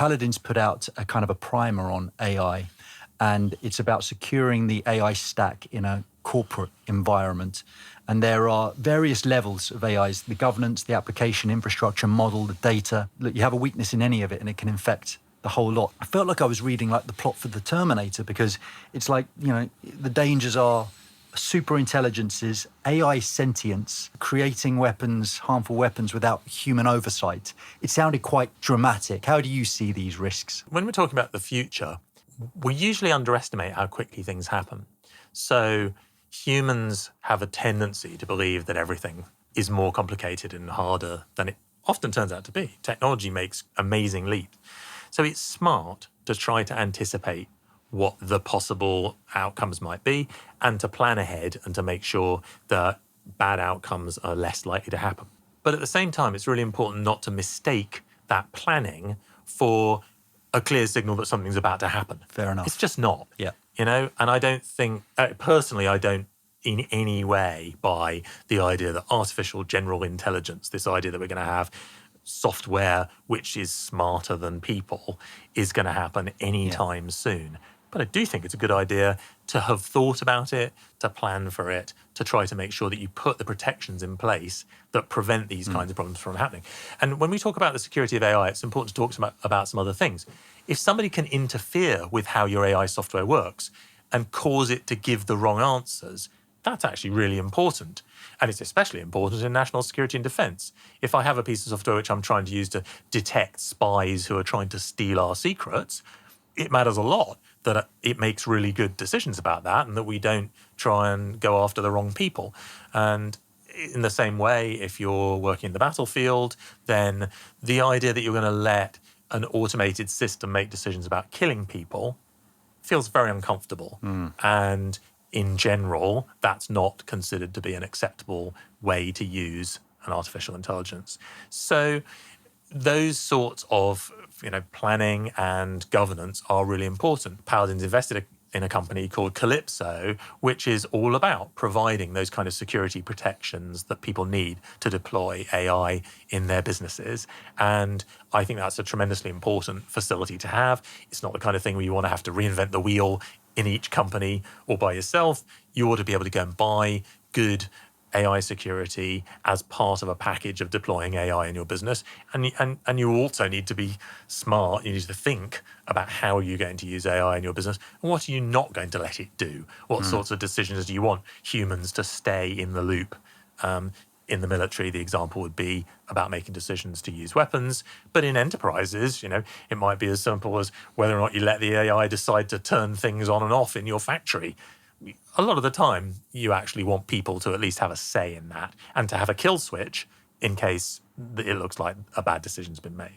Paladin's put out a kind of a primer on AI, and it's about securing the AI stack in a corporate environment. And there are various levels of AIs, the governance, the application, infrastructure, model, the data. Look, you have a weakness in any of it and it can infect the whole lot. I felt like I was reading like the plot for the Terminator, because it's like, the dangers are super intelligences, AI sentience, creating weapons, harmful weapons without human oversight. It sounded quite dramatic. How do you see these risks? When we're talking about the future, we usually underestimate how quickly things happen. So humans have a tendency to believe that everything is more complicated and harder than it often turns out to be. Technology makes amazing leaps. So it's smart to try to anticipate what the possible outcomes might be and to plan ahead and to make sure that bad outcomes are less likely to happen. But at the same time, it's really important not to mistake that planning for a clear signal that something's about to happen. Fair enough. It's just not. Yeah. And I don't think, personally, I don't in any way buy the idea that artificial general intelligence, this idea that we're going to have software which is smarter than people, is going to happen anytime soon. But I do think it's a good idea to have thought about it, to plan for it, to try to make sure that you put the protections in place that prevent these kinds of problems from happening. And when we talk about the security of AI, it's important to talk about some other things. If somebody can interfere with how your AI software works and cause it to give the wrong answers, that's actually really important. And it's especially important in national security and defense. If I have a piece of software which I'm trying to use to detect spies who are trying to steal our secrets, it matters a lot that it makes really good decisions about that and that we don't try and go after the wrong people. And in the same way, if you're working in the battlefield, then the idea that you're going to let an automated system make decisions about killing people feels very uncomfortable. And in general, that's not considered to be an acceptable way to use an artificial intelligence. So those sorts of planning and governance are really important. Paladin's invested in a company called Calypso, which is all about providing those kind of security protections that people need to deploy AI in their businesses. And I think that's a tremendously important facility to have. It's not the kind of thing where you want to have to reinvent the wheel in each company or by yourself. You ought to be able to go and buy good AI security as part of a package of deploying AI in your business. And you also need to be smart. You need to think about how you're going to use AI in your business and what are you not going to let it do? What sorts of decisions do you want humans to stay in the loop? In the military, the example would be about making decisions to use weapons. But in enterprises, it might be as simple as whether or not you let the AI decide to turn things on and off in your factory. A lot of the time, you actually want people to at least have a say in that and to have a kill switch in case it looks like a bad decision's been made.